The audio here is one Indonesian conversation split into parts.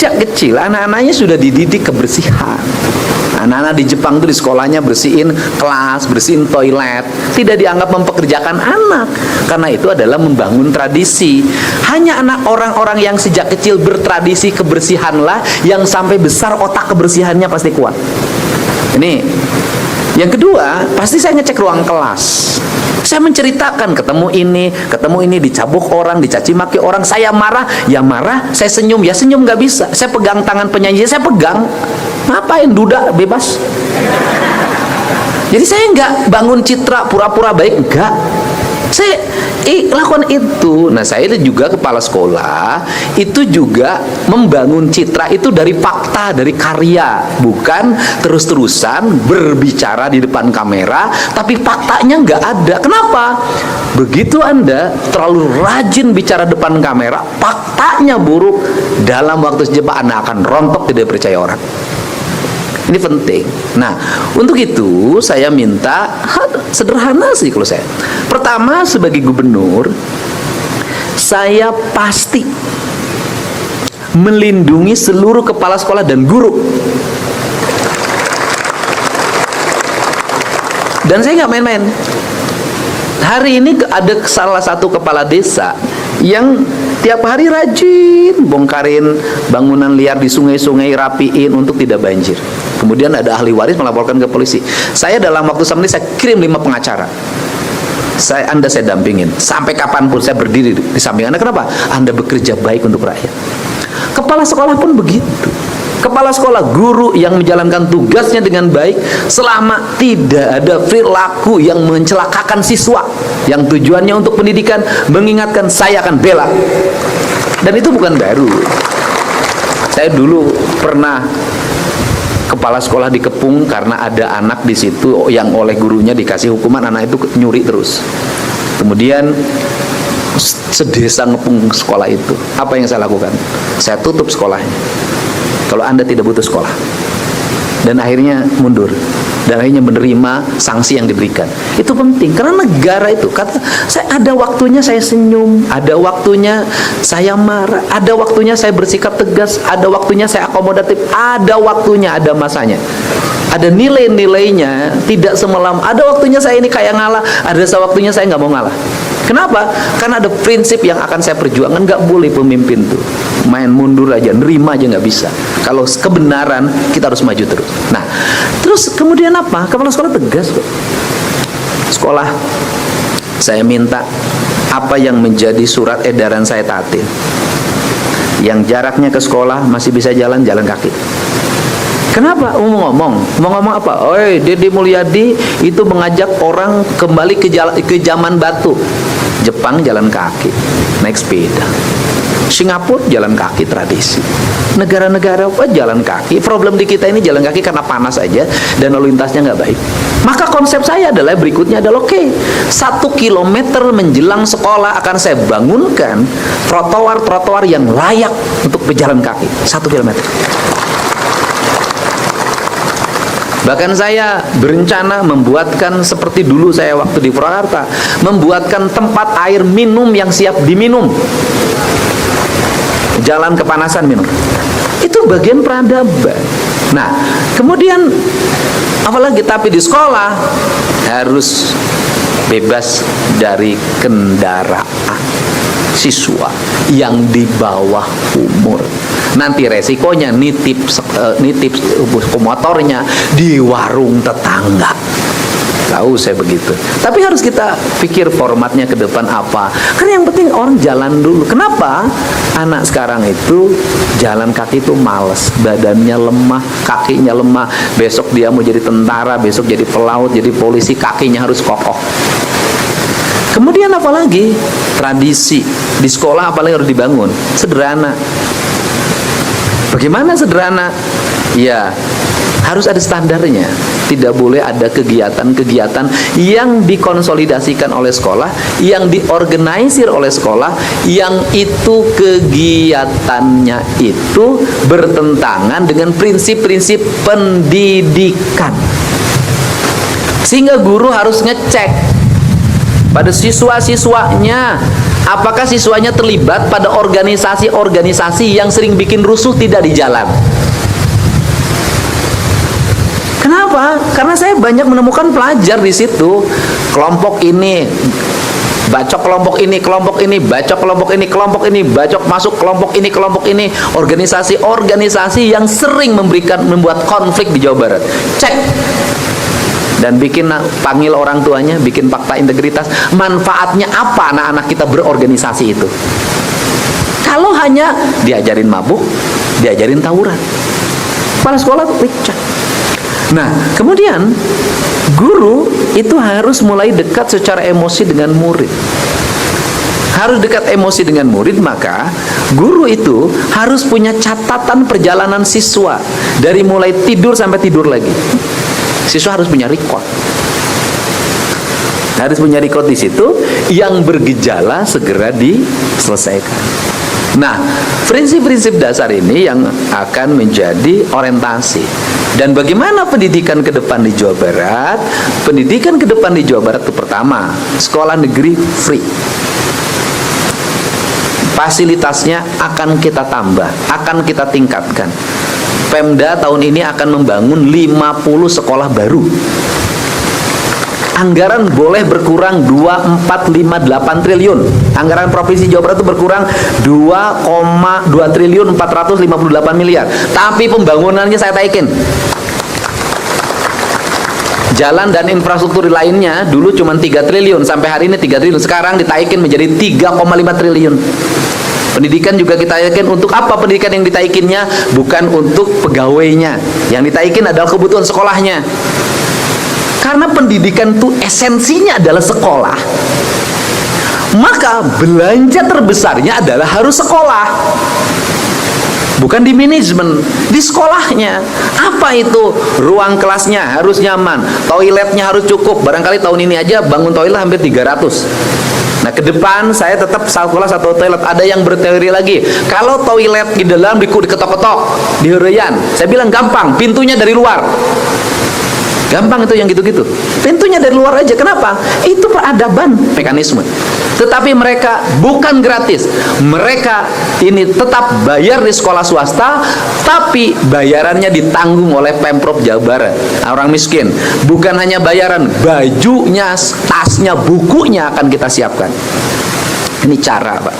sejak kecil anak-anaknya sudah dididik kebersihan. Anak-anak di Jepang tuh di sekolahnya bersihin kelas, bersihin toilet, tidak dianggap mempekerjakan anak, karena itu adalah membangun tradisi. Hanya anak orang-orang yang sejak kecil bertradisi kebersihanlah yang sampai besar otak kebersihannya pasti kuat. Ini yang kedua, pasti saya ngecek ruang kelas. Saya menceritakan ketemu ini dicabuk orang, dicaci maki orang, saya marah, ya marah, saya senyum, ya senyum, nggak bisa. Saya pegang tangan penyanyi, saya pegang. Ngapain duda bebas? Jadi saya nggak bangun citra pura-pura baik, enggak. Saya lakukan itu. Nah, saya juga kepala sekolah itu juga membangun citra itu dari fakta, dari karya, bukan terus-terusan berbicara di depan kamera tapi faktanya nggak ada. Kenapa? Begitu Anda terlalu rajin bicara depan kamera, faktanya buruk, dalam waktu sejenak Anda akan rontok, tidak percaya orang. Ini penting. Nah, untuk itu saya minta sederhana sih kalau saya. Pertama, sebagai gubernur, saya pasti melindungi seluruh kepala sekolah dan guru. Dan saya nggak main-main. Hari ini ada salah satu kepala desa yang tiap hari rajin bongkarin bangunan liar di sungai-sungai, rapiin untuk tidak banjir. Kemudian ada ahli waris melaporkan ke polisi. Saya dalam waktu sama ini saya kirim 5 pengacara. Saya dampingin sampai kapanpun saya berdiri di samping Anda. Kenapa? Anda bekerja baik untuk rakyat. Kepala sekolah pun begitu. Kepala sekolah, guru yang menjalankan tugasnya dengan baik selama tidak ada perilaku yang mencelakakan siswa, yang tujuannya untuk pendidikan, mengingatkan, saya akan bela. Dan itu bukan baru. Saya dulu pernah kepala sekolah dikepung karena ada anak di situ yang oleh gurunya dikasih hukuman, anak itu nyuri terus. Kemudian sedesa ngepung sekolah itu. Apa yang saya lakukan? Saya tutup sekolahnya. Kalau Anda tidak butuh sekolah. Dan akhirnya mundur. Dan akhirnya menerima sanksi yang diberikan. Itu penting, karena negara itu kata saya, ada waktunya saya senyum, ada waktunya saya marah, ada waktunya saya bersikap tegas, ada waktunya saya akomodatif, ada waktunya, ada masanya. Ada nilai-nilainya, tidak semalam. Ada waktunya saya ini kayak ngalah, ada waktunya saya nggak mau ngalah. Kenapa? Karena ada prinsip yang akan saya perjuangkan. Nggak boleh pemimpin tuh main mundur aja, nerima aja nggak bisa. Kalau kebenaran kita harus maju terus. Nah, terus kemudian apa? Kepala sekolah tegas kok. Sekolah, saya minta apa yang menjadi surat edaran saya taatin. Yang jaraknya ke sekolah masih bisa jalan kaki. Kenapa? Mau ngomong apa? Oi, Deddy Mulyadi itu mengajak orang kembali ke zaman batu. Jepang jalan kaki, naik sepeda. Singapura jalan kaki, tradisi. Negara-negara apa jalan kaki. Problem di kita ini jalan kaki karena panas aja dan lalu lintasnya nggak baik. Maka konsep saya adalah berikutnya adalah 1 kilometer menjelang sekolah akan saya bangunkan trotoar-trotoar yang layak untuk pejalan kaki. 1 kilometer. Bahkan saya berencana membuatkan seperti dulu saya waktu di Purwakarta, membuatkan tempat air minum yang siap diminum. Jalan kepanasan minum. Itu bagian peradaban. Nah, kemudian apalagi tapi di sekolah harus bebas dari kendaraan siswa yang di bawah umur. Nanti resikonya nitip motornya di warung tetangga. Tahu saya begitu. Tapi harus kita pikir formatnya ke depan apa. Karena yang penting orang jalan dulu. Kenapa? Anak sekarang itu jalan kaki itu males, badannya lemah, kakinya lemah. Besok dia mau jadi tentara, besok jadi pelaut, jadi polisi, kakinya harus kokoh. Kemudian apalagi? Tradisi di sekolah apalagi harus dibangun. Sederhana. Bagaimana sederhana? Ya, harus ada standarnya. Tidak boleh ada kegiatan-kegiatan yang dikonsolidasikan oleh sekolah, yang diorganisir oleh sekolah, yang itu kegiatannya itu bertentangan dengan prinsip-prinsip pendidikan. Sehingga guru harus ngecek pada siswa-siswanya Apakah siswanya terlibat pada organisasi-organisasi yang sering bikin rusuh tidak di jalan? Kenapa? Karena saya banyak menemukan pelajar di situ. Kelompok ini bacok kelompok ini, bacok kelompok ini, bacok masuk kelompok ini, organisasi-organisasi yang sering membuat konflik di Jawa Barat. Cek dan panggil orang tuanya, bikin fakta integritas. Manfaatnya apa anak-anak kita berorganisasi itu? Kalau hanya diajarin mabuk, diajarin tawuran, kepala sekolah cek. Nah, kemudian guru itu harus mulai dekat secara emosi dengan murid. Harus dekat emosi dengan murid, maka guru itu harus punya catatan perjalanan siswa dari mulai tidur sampai tidur lagi. Siswa harus punya record. Harus punya record di situ, yang bergejala segera diselesaikan. Nah, prinsip-prinsip dasar ini yang akan menjadi orientasi. Dan bagaimana pendidikan ke depan di Jawa Barat? Pendidikan ke depan di Jawa Barat itu pertama, sekolah negeri free. Fasilitasnya akan kita tambah, akan kita tingkatkan. Pemda tahun ini akan membangun 50 sekolah baru. Anggaran boleh berkurang 2,458 triliun. Anggaran Provinsi Jawa Barat itu berkurang 2,2 triliun 458 miliar. Tapi pembangunannya saya taikin. Jalan dan infrastruktur lainnya dulu cuma 3 triliun, sampai hari ini 3 triliun. Sekarang ditaikin menjadi 3,5 triliun. Pendidikan juga kita taikin. Untuk apa pendidikan yang ditaikinnya? Bukan untuk pegawainya. Yang ditaikin adalah kebutuhan sekolahnya. Karena pendidikan itu esensinya adalah sekolah, maka belanja terbesarnya adalah harus sekolah. Bukan di manajemen, di sekolahnya. Apa itu? Ruang kelasnya harus nyaman, toiletnya harus cukup. Barangkali tahun ini aja bangun toilet hampir 300. Nah, ke depan saya tetap sekolah satu toilet. Ada yang berteori lagi, kalau toilet di dalam diketok-ketok, dihurian. Saya bilang gampang, pintunya dari luar. Gampang itu yang gitu-gitu. Pintunya dari luar aja. Kenapa? Itu peradaban mekanisme. Tetapi mereka bukan gratis. Mereka ini tetap bayar di sekolah swasta, tapi bayarannya ditanggung oleh Pemprov Jawa Barat. Nah, orang miskin. Bukan hanya bayaran, bajunya, tasnya, bukunya akan kita siapkan. Ini cara, Pak.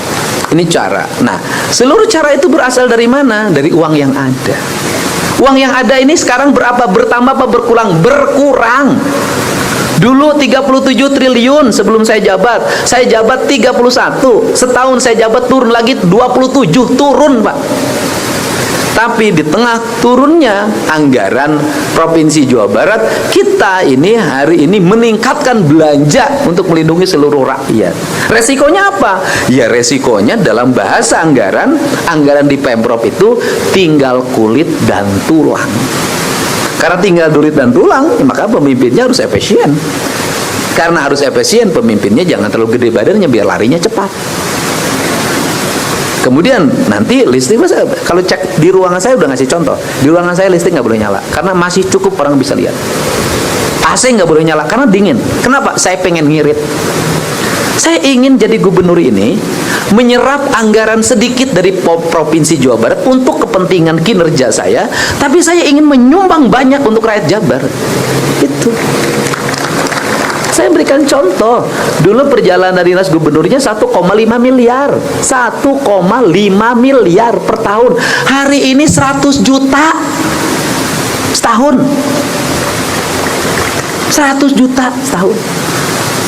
Ini cara. Nah, seluruh cara itu berasal dari mana? Dari uang yang ada. Uang yang ada ini sekarang berapa? Bertambah apa berkurang? Berkurang. Dulu 37 triliun sebelum saya jabat. Saya jabat 31. Setahun saya jabat turun lagi 27. Turun, Pak. Tapi di tengah turunnya anggaran Provinsi Jawa Barat, kita ini hari ini meningkatkan belanja untuk melindungi seluruh rakyat. Resikonya apa? Ya resikonya dalam bahasa anggaran di Pemprov itu tinggal kulit dan tulang. Karena tinggal kulit dan tulang, ya maka pemimpinnya harus efisien. Karena harus efisien, pemimpinnya jangan terlalu gede badannya biar larinya cepat. Kemudian nanti listrik, kalau cek di ruangan saya udah ngasih contoh, di ruangan saya listrik nggak boleh nyala karena masih cukup orang bisa lihat. AC nggak boleh nyala karena dingin. Kenapa? Saya pengen ngirit. Saya ingin jadi gubernur ini menyerap anggaran sedikit dari Provinsi Jawa Barat untuk kepentingan kinerja saya, tapi saya ingin menyumbang banyak untuk rakyat Jabar. Itu. Saya berikan contoh. Dulu perjalanan dinas gubernurnya 1,5 miliar. 1,5 miliar per tahun. Hari ini 100 juta setahun. 100 juta setahun.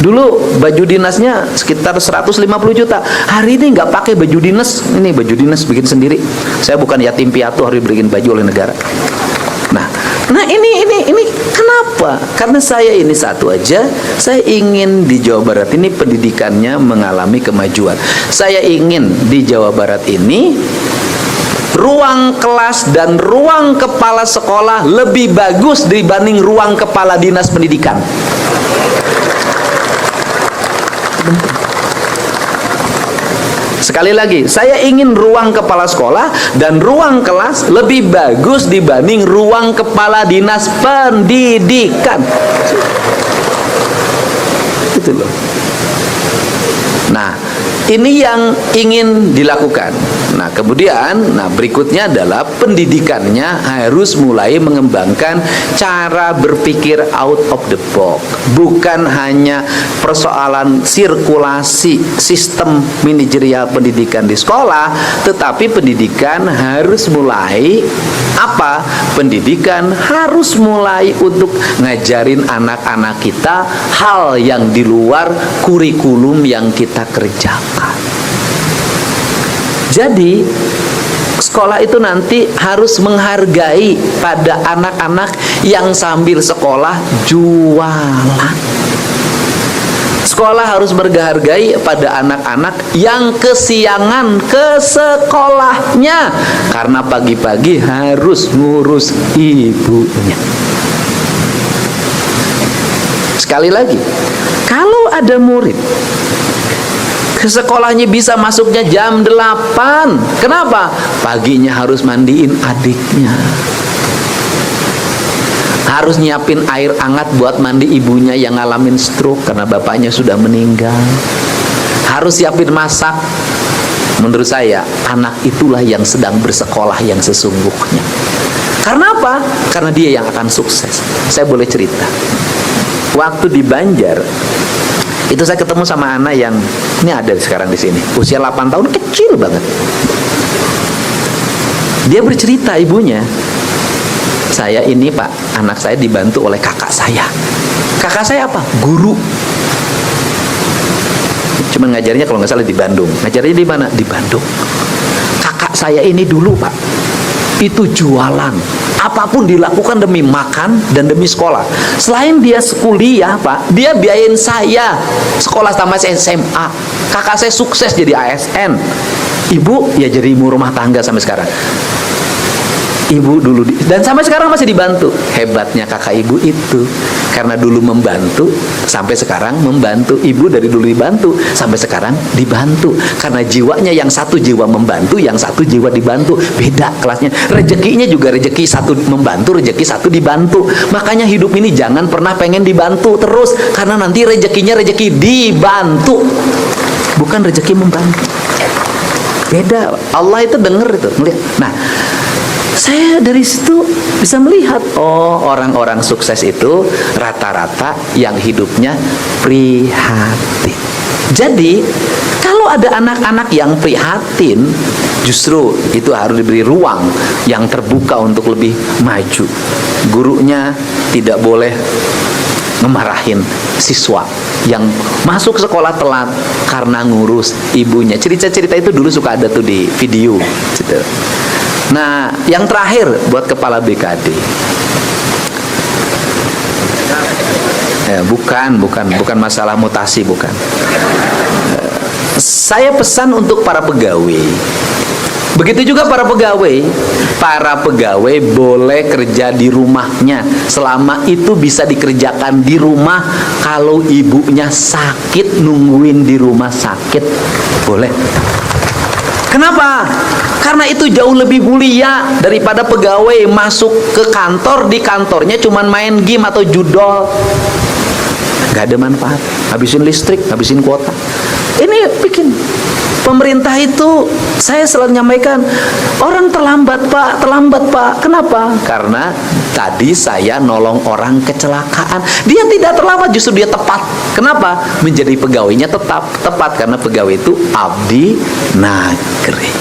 Dulu baju dinasnya sekitar 150 juta. Hari ini nggak pakai baju dinas. Ini baju dinas bikin sendiri. Saya bukan yatim piatu harus bikin baju oleh negara. Nah ini kenapa? Karena saya ini satu aja, saya ingin di Jawa Barat ini pendidikannya mengalami kemajuan. Saya ingin di Jawa Barat ini ruang kelas dan ruang kepala sekolah lebih bagus dibanding ruang kepala dinas pendidikan. Sekali lagi, saya ingin ruang kepala sekolah dan ruang kelas lebih bagus dibanding ruang kepala dinas pendidikan. Itu loh. Nah, Ini yang ingin dilakukan. Nah, kemudian, berikutnya adalah pendidikannya harus mulai mengembangkan cara berpikir out of the box. Bukan hanya persoalan sirkulasi sistem manajerial pendidikan di sekolah, tetapi pendidikan harus mulai apa? Pendidikan harus mulai untuk ngajarin anak-anak kita hal yang di luar kurikulum yang kita kerjakan. Jadi sekolah itu nanti harus menghargai pada anak-anak yang sambil sekolah jualan. Sekolah harus menghargai pada anak-anak yang kesiangan ke sekolahnya karena pagi-pagi harus ngurus ibunya. Sekali lagi, kalau ada murid ke sekolahnya bisa masuknya jam 8. Kenapa? Paginya harus mandiin adiknya, harus nyiapin air hangat buat mandi ibunya yang ngalamin stroke karena bapaknya sudah meninggal, harus siapin masak. Menurut saya, anak itulah yang sedang bersekolah yang sesungguhnya. Karena apa? Karena dia yang akan sukses. Saya boleh cerita, waktu di Banjar itu saya ketemu sama anak yang ini ada sekarang di sini, usia 8 tahun, kecil banget. Dia bercerita ibunya, saya ini Pak, anak saya dibantu oleh kakak saya. Kakak saya apa? Guru. Cuman ngajarnya kalau nggak salah di Bandung. Ngajarnya di mana? Di Bandung. Kakak saya ini dulu Pak, itu jualan. Apapun dilakukan demi makan dan demi sekolah. Selain dia kuliah Pak, dia biayain saya sekolah tamat SMA. Kakak saya sukses jadi ASN. Ibu ya jadi ibu rumah tangga sampai sekarang. Ibu dulu dan sampai sekarang masih dibantu. Hebatnya kakak ibu itu, karena dulu membantu sampai sekarang membantu. Ibu dari dulu dibantu sampai sekarang dibantu. Karena jiwanya yang satu jiwa membantu, yang satu jiwa dibantu. Beda kelasnya. Rezekinya juga rezeki satu membantu, rezeki satu dibantu. Makanya hidup ini jangan pernah pengen dibantu terus, karena nanti rezekinya rezeki dibantu, bukan rezeki membantu. Beda. Allah itu denger itu, melihat. Nah, saya dari situ bisa melihat, oh, orang-orang sukses itu rata-rata yang hidupnya prihatin. Jadi kalau ada anak-anak yang prihatin, justru itu harus diberi ruang yang terbuka untuk lebih maju. Gurunya tidak boleh memarahin siswa yang masuk sekolah telat karena ngurus ibunya. Cerita-cerita itu dulu suka ada tuh di video gitu. Nah, yang terakhir buat kepala BKD, bukan masalah mutasi, bukan. Saya pesan untuk para pegawai. Begitu juga para pegawai boleh kerja di rumahnya selama itu bisa dikerjakan di rumah. Kalau ibunya sakit, nungguin di rumah sakit boleh. Kenapa? Karena itu jauh lebih mulia daripada pegawai masuk ke kantor, di kantornya cuman main game atau judol. Gak ada manfaat, habisin listrik, habisin kuota. Ini bikin pemerintah itu, saya selalu nyampaikan, orang terlambat pak. Kenapa? Karena tadi saya nolong orang kecelakaan. Dia tidak terlambat, justru dia tepat. Kenapa? Menjadi pegawainya tepat karena pegawai itu abdi negeri.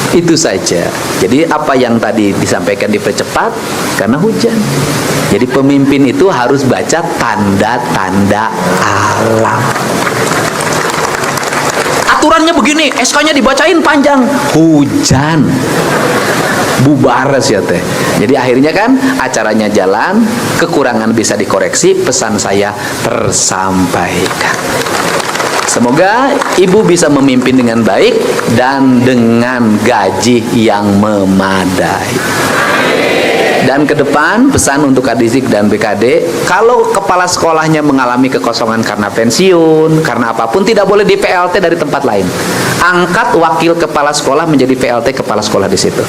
Itu saja. Jadi apa yang tadi disampaikan dipercepat karena hujan. Jadi pemimpin itu harus baca tanda-tanda alam. Aturannya begini, SK-nya dibacain panjang, hujan, bubar ya teh. Jadi akhirnya kan acaranya jalan, kekurangan bisa dikoreksi, pesan saya tersampaikan. Semoga ibu bisa memimpin dengan baik dan dengan gaji yang memadai. Dan ke depan pesan untuk Kadizik dan BKD, kalau kepala sekolahnya mengalami kekosongan karena pensiun, karena apapun, tidak boleh di PLT dari tempat lain. Angkat wakil kepala sekolah menjadi PLT kepala sekolah di situ.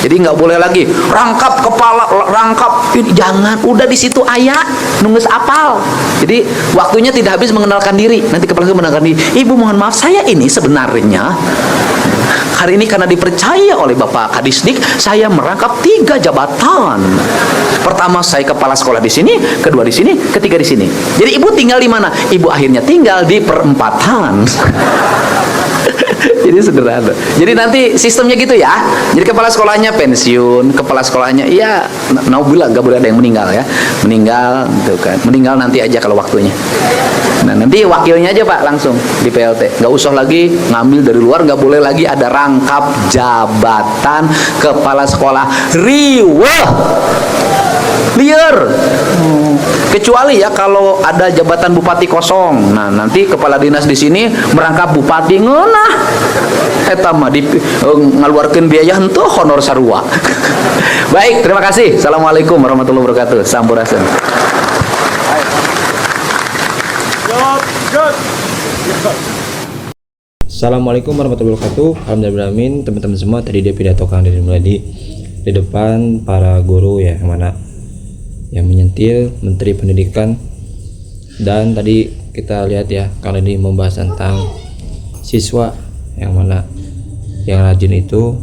Jadi nggak boleh lagi rangkap kepala, rangkap ini, jangan, udah di situ ayah nunggu apal. Jadi waktunya tidak habis mengenalkan diri. Nanti kepala sekolah mengenalkan diri, ibu mohon maaf, saya ini sebenarnya hari ini karena dipercaya oleh Bapak Kadisdik, saya merangkap 3 jabatan. Pertama saya kepala sekolah di sini, kedua di sini, ketiga di sini. Jadi ibu tinggal di mana? Ibu akhirnya tinggal di perempatan. Jadi sederhana. Jadi nanti sistemnya gitu ya. Jadi kepala sekolahnya pensiun, kepala sekolahnya iya, nauzubillah, nggak boleh ada yang meninggal ya. Meninggal, gitu kan. Meninggal nanti aja kalau waktunya. Nah nanti wakilnya aja Pak langsung di PLT. Nggak usah lagi ngambil dari luar, nggak boleh lagi ada rangkap jabatan kepala sekolah. Riweh, liar. Kecuali ya kalau ada jabatan bupati kosong. Nah, nanti kepala dinas di sini merangkap bupati ngeunah. Eta mah ngaluarkeun biaya henteu honor sarua. Baik, terima kasih. Assalamualaikum warahmatullahi wabarakatuh. Sampurasun. Assalamualaikum warahmatullahi wabarakatuh. Alhamdulillahirrahmanirrahim. Teman-teman semua, tadi dia pidato Kang Deden Mulyadi di depan para guru ya, yang mana yang menyentil Menteri Pendidikan. Dan tadi kita lihat ya, kali ini membahas tentang siswa yang mana yang rajin itu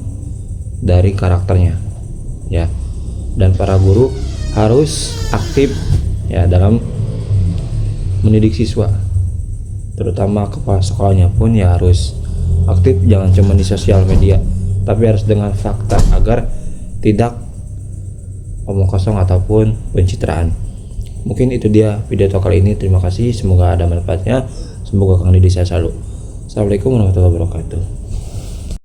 dari karakternya ya, dan para guru harus aktif ya dalam mendidik siswa, terutama kepala sekolahnya pun ya harus aktif, jangan cuma di sosial media, tapi harus dengan fakta agar tidak omong kosong ataupun pencitraan. Mungkin itu dia pidato kali ini. Terima kasih, semoga ada manfaatnya, semoga Kang Didi sehat selalu. Assalamualaikum warahmatullahi wabarakatuh.